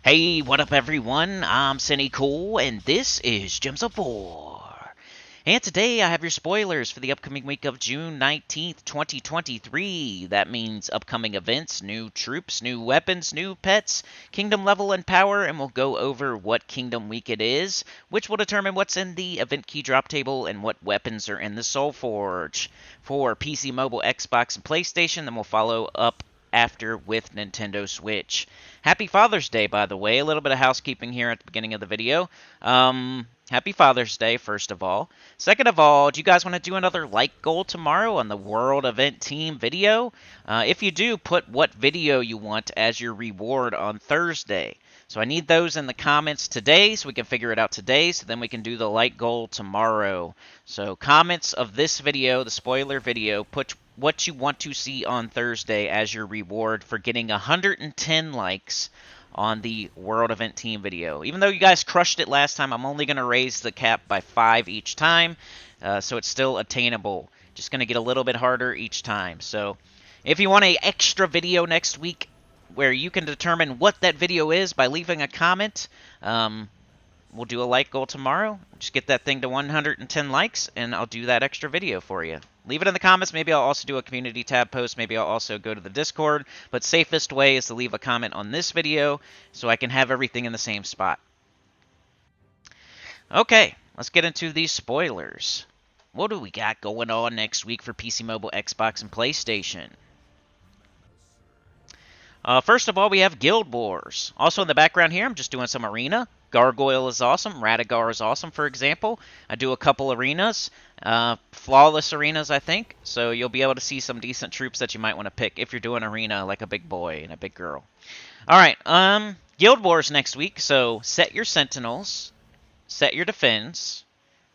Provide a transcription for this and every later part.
Hey, what up everyone? I'm Sinnycool, and this is Gems of War. And today I have your spoilers for the upcoming week of June 19th, 2023. That means upcoming events, new troops, new weapons, new pets, kingdom level and power, and we'll go over what kingdom week it is, which will determine what's in the event key drop table and what weapons are in the Soulforge. For PC, mobile, Xbox, and PlayStation, then we'll follow up after with Nintendo Switch. Happy Father's Day, by the way. A little bit of housekeeping here at the beginning of the video. Happy Father's Day, first of all. Second of all, do you guys want to do another like goal tomorrow on the World Event Team video? If you do, put what video you want as your reward on Thursday. So I need those in the comments today so we can figure it out today, so then we can do the like goal tomorrow. So comments of this video, the spoiler video, put what you want to see on Thursday as your reward for getting 110 likes on the World Event Team video. Even though you guys crushed it last time, I'm only going to raise the cap by 5 each time, so it's still attainable. Just going to get a little bit harder each time. So if you want an extra video next week where you can determine what that video is by leaving a comment, we'll do a like goal tomorrow. Just get that thing to 110 likes, and I'll do that extra video for you. Leave it in the comments. Maybe I'll also do a community tab post. Maybe I'll also go to the Discord. But safest way is to leave a comment on this video so I can have everything in the same spot. Okay, let's get into these spoilers. What do we got going on next week for PC, mobile, Xbox, and PlayStation? First of all, we have Guild Wars. Also in the background here, I'm just doing some arena. Gargoyle is awesome. Radagar is awesome, for example. I do a couple arenas. Flawless arenas, I think. So you'll be able to see some decent troops that you might want to pick if you're doing arena like a big boy and a big girl. Alright, Guild Wars next week. So set your sentinels. Set your defense.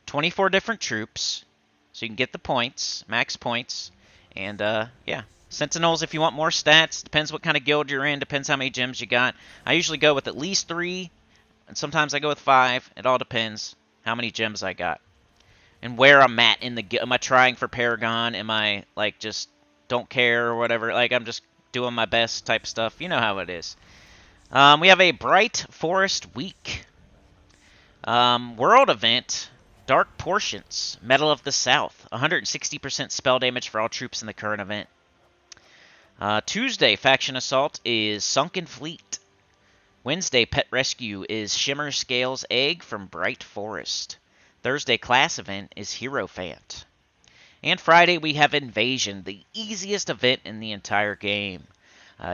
24 different troops. So you can get the points. Max points. And, yeah. Sentinels, if you want more stats, depends what kind of guild you're in, depends how many gems you got. I usually go with at least 3, and sometimes I go with 5. It all depends how many gems I got. And where I'm at in the guild. Am I trying for Paragon? Am I, like, just don't care or whatever? Like, I'm just doing my best type stuff. You know how it is. We have a Bright Forest Week. World event. Dark Portions. Medal of the South. 160% spell damage for all troops in the current event. Tuesday, Faction Assault is Sunken Fleet. Wednesday, Pet Rescue is Shimmer Scales Egg from Bright Forest. Thursday, Class Event is Hierophant. And Friday, we have Invasion, the easiest event in the entire game.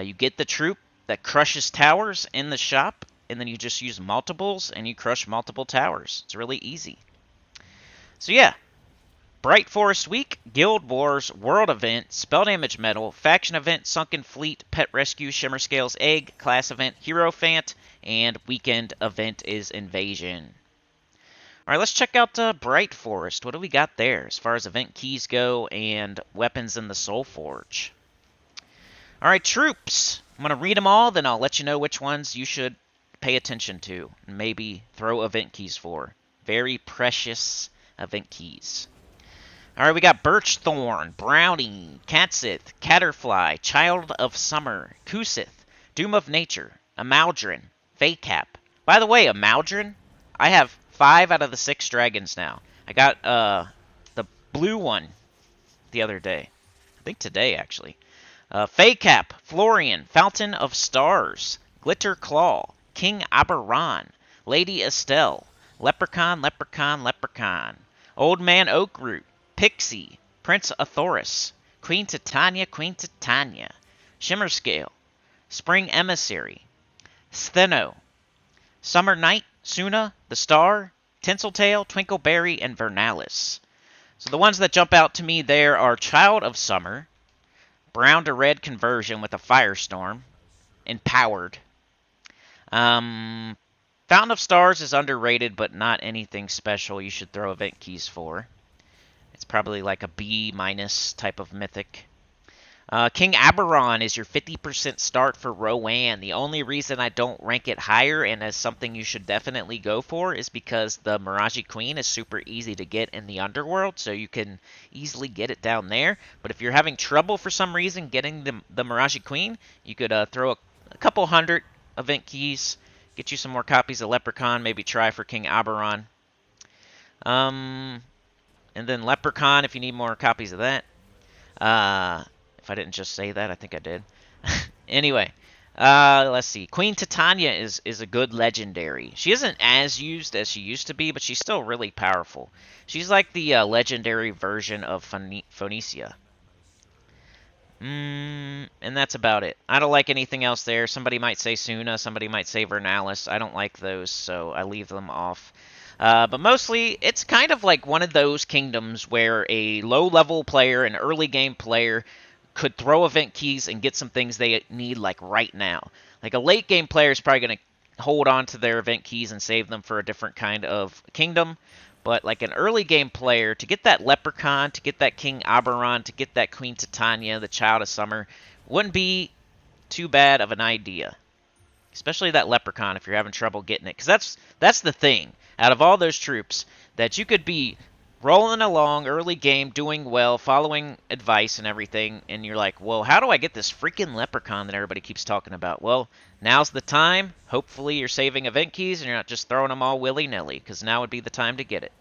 You get the troop that crushes towers in the shop, and then you just use multiples, and you crush multiple towers. It's really easy. So yeah. Bright Forest Week, Guild Wars, World Event, Spell Damage Medal, Faction Event, Sunken Fleet, Pet Rescue, Shimmer Scales Egg, Class Event, Hierophant, and Weekend Event is Invasion. Alright, let's check out Bright Forest. What do we got there as far as event keys go and weapons in the Soulforge? Alright, troops. I'm going to read them all, then I'll let you know which ones you should pay attention to and maybe throw event keys for. Very precious event keys. Alright, we got Birchthorn, Brownie, Tacet, Caterfly, Child of Summer, Kusith, Doom of Nature, Amaldrin, Faycap. By the way, Amaldrin, I have 5 out of the 6 dragons now. I got the blue one the other day. I think today, actually. Faycap, Florian, Fountain of Stars, Glitter Claw, King Aberon, Lady Estelle, Leprechaun, Leprechaun, Leprechaun, Old Man Oakroot, Pixie, Prince Athoris, Queen Titania, Queen Titania, Shimmerscale, Spring Emissary, Stheno, Summer Night, Suna, The Star, Tinseltail, Twinkleberry, and Vernalis. So the ones that jump out to me there are Child of Summer, Brown to Red conversion with a Firestorm, Empowered. Fountain of Stars is underrated, but not anything special you should throw event keys for. It's probably like a B- type of mythic. King Aberon is your 50% start for Rowanne. The only reason I don't rank it higher and as something you should definitely go for is because the Mirage Queen is super easy to get in the Underworld, so you can easily get it down there. But if you're having trouble for some reason getting the Mirage Queen, you could throw a couple hundred event keys, Get you some more copies of Leprechaun. Maybe try for King Oberon. And then Leprechaun if you need more copies of that. If I didn't just say that, I think I did. Anyway, let's see. Queen Titania is a good legendary. She isn't as used as she used to be, but she's still really powerful. She's like the legendary version of Phoenicia. And that's about it. I don't like anything else there. Somebody might say Suna, somebody might say Vernalis. I don't like those, so I leave them off. But mostly, it's kind of like one of those kingdoms where a low-level player, an early-game player, could throw event keys and get some things they need, like, right now. Like, a late-game player is probably going to hold on to their event keys and save them for a different kind of kingdom. But, like, an early-game player, to get that Leprechaun, to get that King Oberon, to get that Queen Titania, the Child of Summer, wouldn't be too bad of an idea. Especially that Leprechaun if you're having trouble getting it. Because that's the thing. Out of all those troops, that you could be rolling along early game, doing well, following advice and everything, and you're like, well, how do I get this freaking Leprechaun that everybody keeps talking about? Well, now's the time. Hopefully you're saving event keys and you're not just throwing them all willy-nilly, because now would be the time to get it.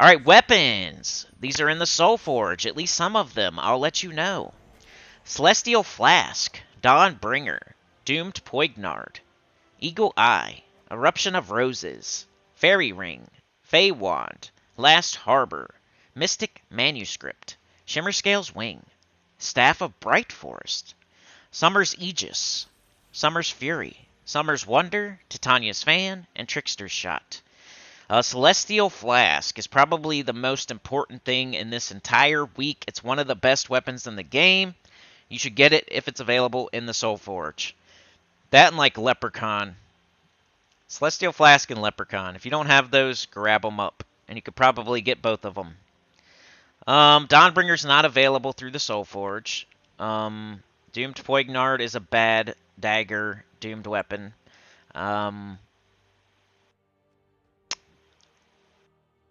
Alright, weapons. These are in the Soulforge, at least some of them. I'll let you know. Celestial Flask, Dawnbringer, Doomed Poignard, Eagle Eye, Eruption of Roses, Fairy Ring, Fey Wand, Last Harbor, Mystic Manuscript, Shimmerscale's Wing, Staff of Bright Forest, Summer's Aegis, Summer's Fury, Summer's Wonder, Titania's Fan, and Trickster's Shot. Celestial Flask is probably the most important thing in this entire week. It's one of the best weapons in the game. You should get it if it's available in the Soulforge. That and like Leprechaun. Celestial Flask and Leprechaun. If you don't have those, grab them up. And you could probably get both of them. Dawnbringer's not available through the Soulforge. Doomed Poignard is a bad dagger doomed weapon.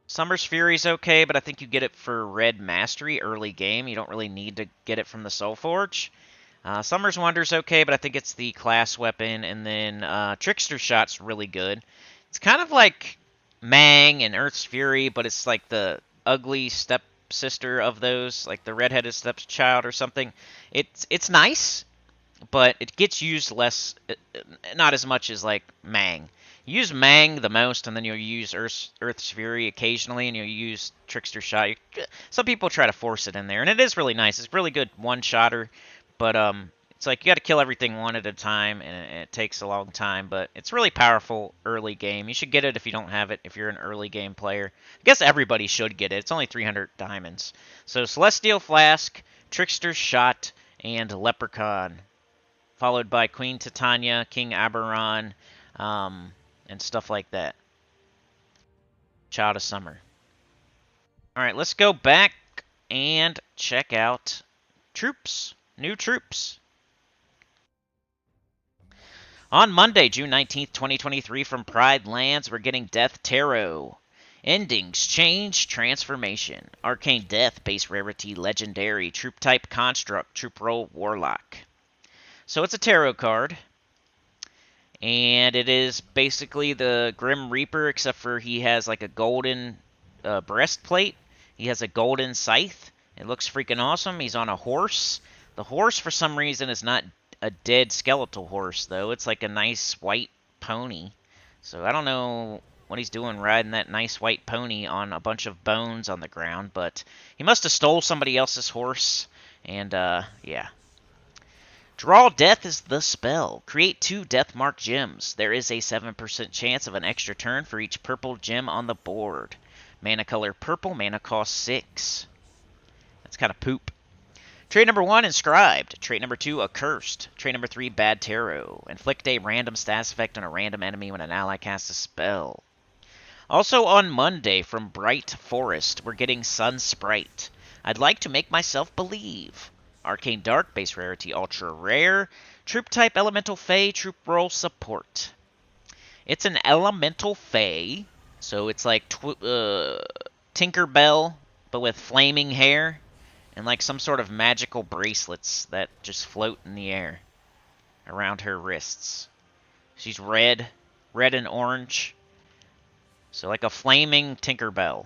Summer's Fury's okay, but I think you get it for Red Mastery early game. You don't really need to get it from the Soulforge. Summer's Wonder's okay, but I think it's the class weapon. And then Trickster's Shot's really good. It's kind of like Mang and Earth's Fury, but it's like the ugly stepsister of those, like the redheaded stepchild or something. It's nice, but it gets used less, not as much as like Mang. You use Mang the most, and then you'll use Earth's Fury occasionally, and you'll use Trickster Shot. Some people try to force it in there, and it is really nice. It's really good one-shotter, but it's like you got to kill everything one at a time, and it takes a long time, but it's really powerful early game. You should get it if you don't have it, if you're an early game player. I guess everybody should get it. It's only 300 diamonds. So Celestial Flask, Trickster's Shot, and Leprechaun, followed by Queen Titania, King Oberon, and stuff like that. Child of Summer. Alright, let's go back and check out troops. New troops. On Monday, June 19th, 2023, from Pride Lands, we're getting Death Tarot. Endings, Change, Transformation. Arcane Death, base rarity, legendary. Troop type, Construct. Troop role, Warlock. So it's a tarot card. And it is basically the Grim Reaper, except for he has like a golden breastplate. He has a golden scythe. It looks freaking awesome. He's on a horse. The horse, for some reason, is not a dead skeletal horse, though. It's like a nice white pony. So I don't know what he's doing riding that nice white pony on a bunch of bones on the ground. But he must have stole somebody else's horse. And, yeah. Draw Death is the spell. Create 2 Death Mark gems. There is a 7% chance of an extra turn for each purple gem on the board. Mana color purple, mana cost 6. That's kind of poop. Trait number 1, Inscribed. Trait number 2, Accursed. Trait number 3, Bad Tarot. Inflict a random status effect on a random enemy when an ally casts a spell. Also on Monday, from Bright Forest, we're getting Sun Sprite. I'd like to make myself believe. Arcane Dark, base rarity, ultra rare. Troop type, Elemental Fey, troop role, support. It's an Elemental Fey, so it's like Tinkerbell, but with flaming hair, and like some sort of magical bracelets that just float in the air around her wrists. She's red. Red and orange. So like a flaming Tinkerbell.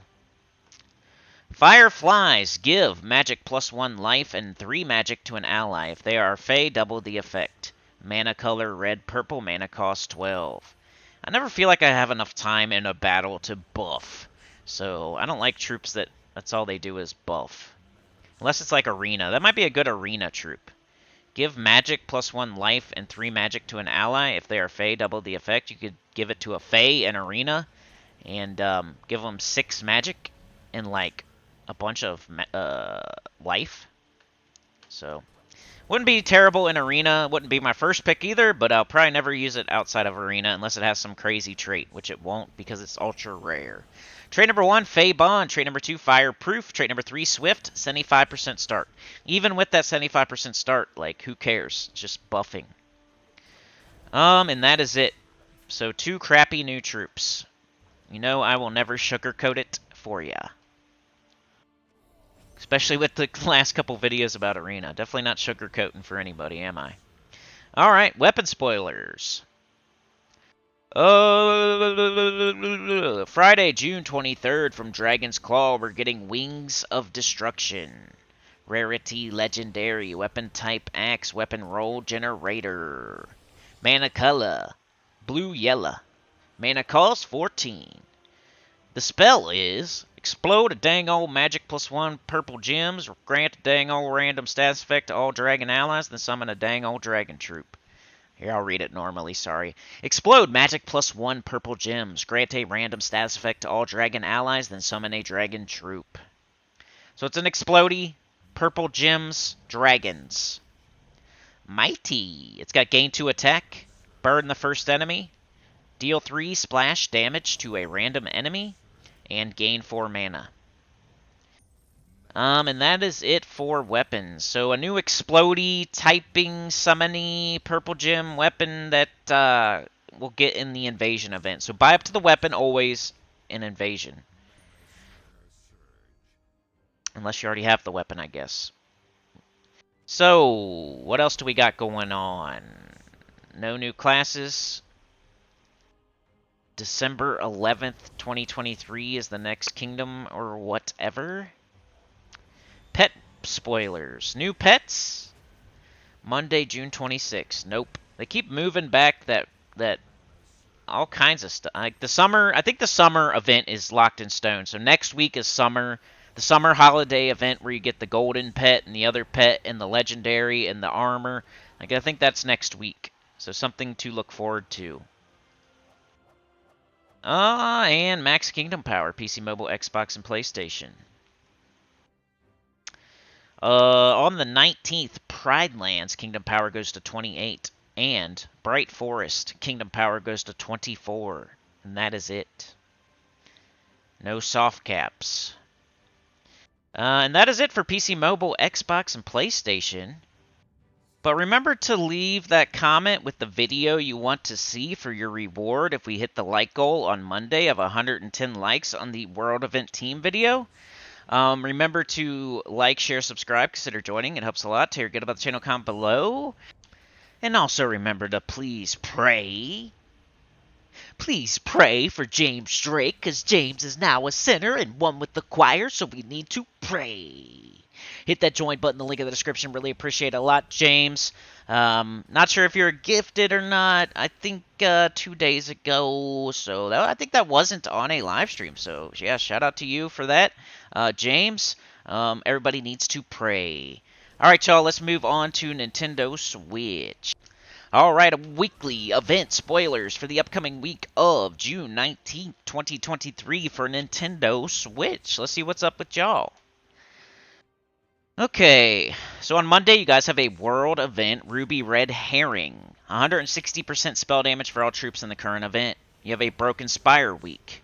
Fireflies give magic +1 life and 3 magic to an ally. If they are fey, double the effect. Mana color red, purple, mana cost 12. I never feel like I have enough time in a battle to buff. So I don't like troops that's all they do is buff. Unless it's like arena. That might be a good arena troop. Give magic +1 life and 3 magic to an ally. If they are fey, double the effect. You could give it to a fey in arena and give them 6 magic and like a bunch of life. So, wouldn't be terrible in arena. Wouldn't be my first pick either, but I'll probably never use it outside of arena unless it has some crazy trait, which it won't because it's ultra rare. Trait number 1, Fey Bond. Trait number 2, Fireproof. Trait number 3, Swift. 75% start. Even with that 75% start, like, who cares? It's just buffing. And that is it. So, 2 crappy new troops. You know I will never sugarcoat it for ya. Especially with the last couple videos about Arena. Definitely not sugarcoating for anybody, am I? Alright, weapon spoilers. Friday, June 23rd, from Dragon's Claw, we're getting Wings of Destruction. Rarity, Legendary, Weapon Type, Axe, Weapon Roll, Generator. Mana color, blue-yellow. Mana cost, 14. The spell is... Explode a dang old magic +1 purple gems, grant a dang old random status effect to all dragon allies, then summon a dang old dragon troop. Here, I'll read it normally, sorry. Explode magic +1 purple gems, grant a random status effect to all dragon allies, then summon a dragon troop. So it's an explodey, purple gems, dragons. Mighty. It's got gain 2 attack, burn the first enemy, deal 3 splash damage to a random enemy, and gain 4 mana. And that is it for weapons. So a new explodey, typing, summony, purple gem weapon that we'll get in the invasion event. So buy up to the weapon always in invasion. Unless you already have the weapon, I guess. So, what else do we got going on? No new classes. December 11th, 2023 is the next kingdom or whatever. Pet spoilers. New pets? Monday, June 26th. Nope. They keep moving back that all kinds of stuff. Like the summer, I think the summer event is locked in stone. So next week is summer. The summer holiday event where you get the golden pet and the other pet and the legendary and the armor. Like I think that's next week. So something to look forward to. And Max Kingdom Power, PC, mobile, Xbox, and PlayStation. On the 19th, Pride Lands Kingdom Power goes to 28, and Bright Forest Kingdom Power goes to 24, and that is it. No soft caps. And that is it for PC, mobile, Xbox, and PlayStation. But remember to leave that comment with the video you want to see for your reward if we hit the like goal on Monday of 110 likes on the World Event Team video. Remember to like, share, subscribe, consider joining. It helps a lot. Tell your good about the channel, comment below. And also remember to please pray. Please pray for James Drake, because James is now a sinner and one with the choir, so we need to pray. Hit that join button, the link in the description. Really appreciate it a lot, James. Not sure if you're gifted or not. I think 2 days ago, so I think that wasn't on a live stream. So, yeah, shout out to you for that, James. Everybody needs to pray. All right, y'all, let's move on to Nintendo Switch. All right, a weekly event spoilers for the upcoming week of June 19th, 2023 for Nintendo Switch. Let's see what's up with y'all. Okay, so on Monday, you guys have a world event, Ruby Red Herring. 160% spell damage for all troops in the current event. You have a Broken Spire week.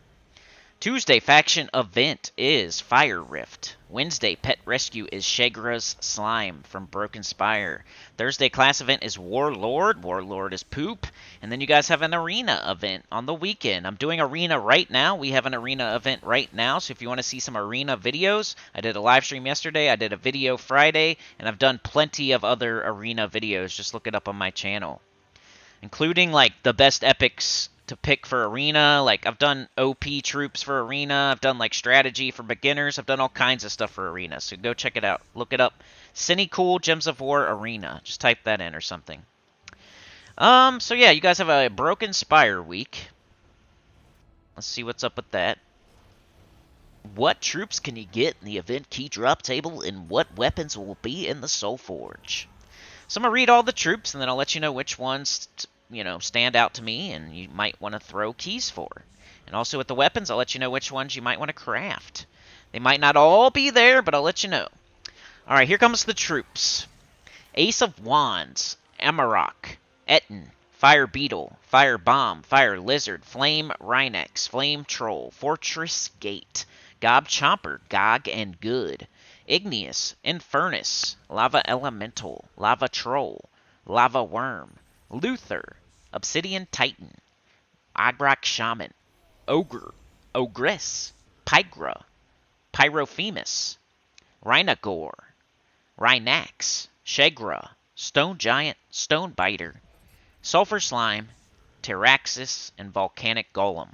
Tuesday, faction event is Fire Rift. Wednesday, pet rescue is Shagra's Slime from Broken Spire. Thursday, class event is Warlord. Warlord is poop. And then you guys have an arena event on the weekend. I'm doing arena right now. We have an arena event right now. So if you want to see some arena videos, I did a live stream yesterday. I did a video Friday. And I've done plenty of other arena videos. Just look it up on my channel. including like the best epics to pick for arena. Like I've done OP troops for arena, I've done like strategy for beginners, I've done all kinds of stuff for arena. So go check it out. Look it up. Sinnycool Gems of War Arena. Just type that in or something. So yeah, you guys have a Broken Spire week. Let's see what's up with that. What troops can you get in the event key drop table, and what weapons will be in the Soulforge? So I'm going to read all the troops, and then I'll let you know which ones, stand out to me and you might want to throw keys for. And also with the weapons, I'll let you know which ones you might want to craft. They might not all be there, but I'll let you know. All right, here comes the troops. Ace of Wands, Amarok, Etten, Fire Beetle, Fire Bomb, Fire Lizard, Flame Rhinex, Flame Troll, Fortress Gate, Gob Chomper, Gog and Good, Igneous, Infernus, Lava Elemental, Lava Troll, Lava Worm, Luther, Obsidian Titan, Agrok Shaman, Ogre, Ogress, Pygra, Pyrophemus, Rhinagore, Rhinax, Shegra, Stone Giant, Stone Biter, Sulfur Slime, Terraxis, and Volcanic Golem.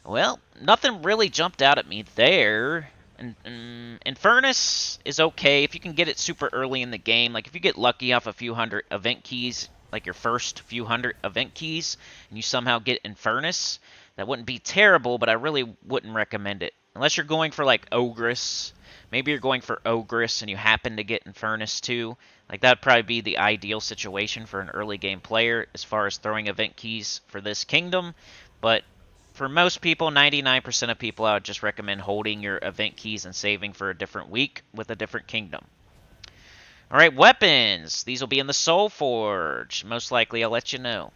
Well, nothing really jumped out at me there. Infernus is okay if you can get it super early in the game. Like if you get lucky off a few hundred event keys, like your first few hundred event keys, and you somehow get Infernus, that wouldn't be terrible, but I really wouldn't recommend it. Unless you're going for like Ogress. Maybe you're going for Ogress and you happen to get Infernus too. Like that'd probably be the ideal situation for an early game player as far as throwing event keys for this kingdom. But for most people, 99% of people, I would just recommend holding your event keys and saving for a different week with a different kingdom. Alright, weapons. These will be in the Soulforge. Most likely, I'll let you know.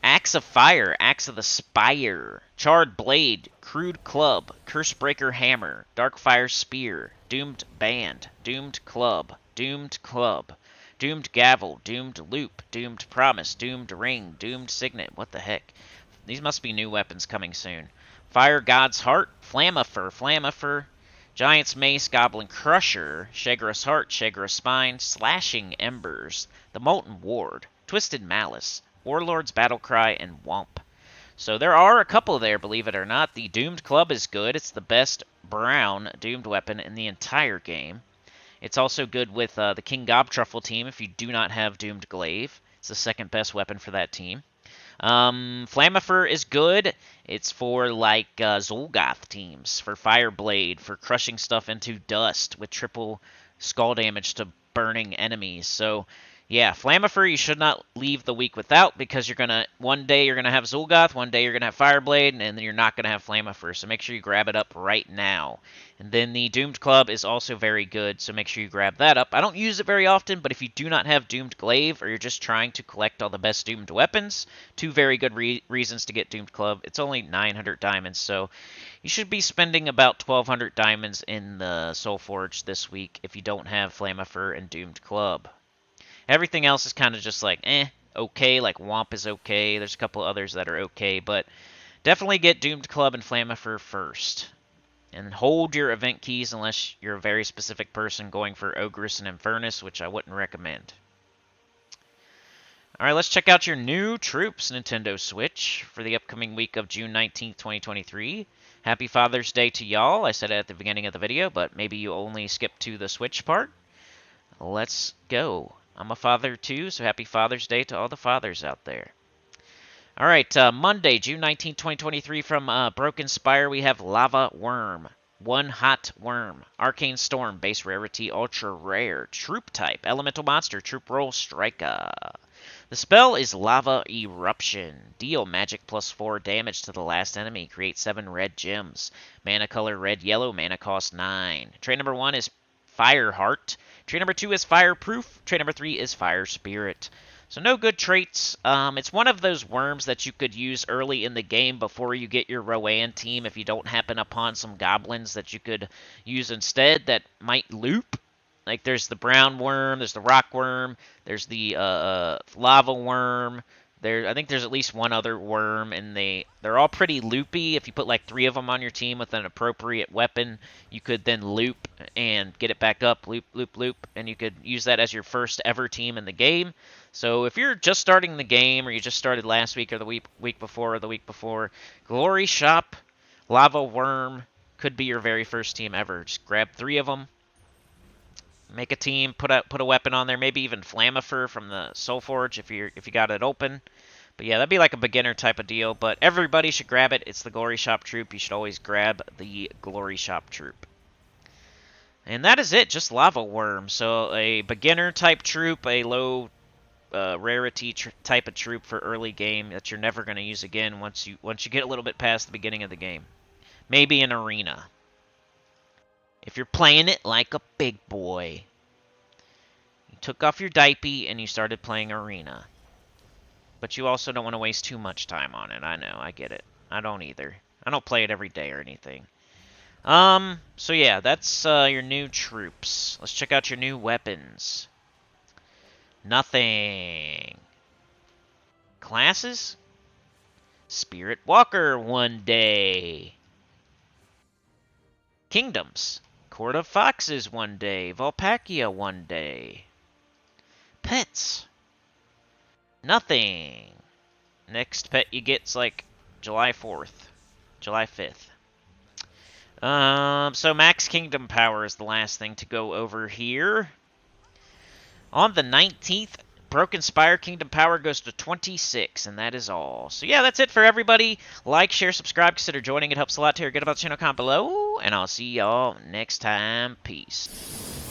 Axe of Fire, Axe of the Spire, Charred Blade, Crude Club, Cursebreaker Hammer, Darkfire Spear, Doomed Band, Doomed Club, Doomed Club, Doomed Gavel, Doomed Loop, Doomed Promise, Doomed Ring, Doomed Signet. What the heck? These must be new weapons coming soon. Fire God's Heart, Flamifer, Giant's Mace, Goblin Crusher, Shegra's Heart, Shegra's Spine, Slashing Embers, the Molten Ward, Twisted Malice, Warlord's Battlecry, and Womp. So there are a couple there, believe it or not. The Doomed Club is good. It's the best brown Doomed weapon in the entire game. It's also good with the King Gobtruffle team if you do not have Doomed Glaive. It's the second best weapon for that team. Flamifer is good. It's for like Zolgoth teams, for Fireblade, for crushing stuff into dust with triple skull damage to burning enemies. So yeah, Flamifer you should not leave the week without, because one day you're gonna have Zolgoth, one day you're gonna have Fireblade, and then you're not gonna have Flamifer. So make sure you grab it up right now. And then the Doomed Club is also very good, so make sure you grab that up. I don't use it very often, but if you do not have Doomed Glaive, or you're just trying to collect all the best Doomed weapons, two very good reasons to get Doomed Club. It's only 900 diamonds, so you should be spending about 1,200 diamonds in the Soulforge this week if you don't have Flamifer and Doomed Club. Everything else is kind of just like, okay, like Womp is okay. There's a couple others that are okay, but definitely get Doomed Club and Flamifer first. And hold your event keys unless you're a very specific person going for Ogress and Infernus, which I wouldn't recommend. Alright, let's check out your new troops, Nintendo Switch, for the upcoming week of June 19th, 2023. Happy Father's Day to y'all. I said it at the beginning of the video, but maybe you only skipped to the Switch part. Let's go. I'm a father too, so happy Father's Day to all the fathers out there. All right, Monday, June 19, 2023, from Broken Spire, we have Lava Worm. One Hot Worm. Arcane Storm, base rarity, ultra rare. Troop type, elemental monster, troop roll, striker. The spell is Lava Eruption. Deal magic plus 4 damage to the last enemy. Create 7 red gems. Mana color red, yellow, mana cost 9. Trait number 1 is Fire Heart. Trait number 2 is Fireproof. Trait number 3 is Fire Spirit. So no good traits. It's one of those worms that you could use early in the game before you get your Rowanne team if you don't happen upon some goblins that you could use instead that might loop. Like there's the brown worm, there's the rock worm, there's the lava worm, I think there's at least one other worm, and they're all pretty loopy. If you put like 3 of them on your team with an appropriate weapon, you could then loop and get it back up, loop, loop, loop, and you could use that as your first ever team in the game. So if you're just starting the game, or you just started last week, or the week before, or the week before, Glory Shop, Lava Worm could be your very first team ever. Just grab 3 of them. Make a team, put a weapon on there, maybe even Flamifer from the Soulforge if you got it open. But yeah, that'd be like a beginner type of deal. But everybody should grab it. It's the Glory Shop troop. You should always grab the Glory Shop troop. And that is it, just Lava Worm. So a beginner type troop, a low rarity type of troop for early game that you're never going to use again once you get a little bit past the beginning of the game. Maybe an arena. If you're playing it like a big boy. You took off your diaper and you started playing arena. But you also don't want to waste too much time on it. I know, I get it. I don't either. I don't play it every day or anything. So yeah, that's your new troops. Let's check out your new weapons. Nothing. Classes? Spirit Walker one day. Kingdoms. Court of Foxes one day. Volpakia one day. Pets. Nothing. Next pet you get's like July 4th. July 5th. So Max Kingdom Power is the last thing to go over here. On the 19th, Broken Spire Kingdom Power goes to 26, and that is all. So yeah, that's it for everybody. Like, share, subscribe, consider joining. It helps a lot to hear good about the channel. Comment below, and I'll see y'all next time. Peace.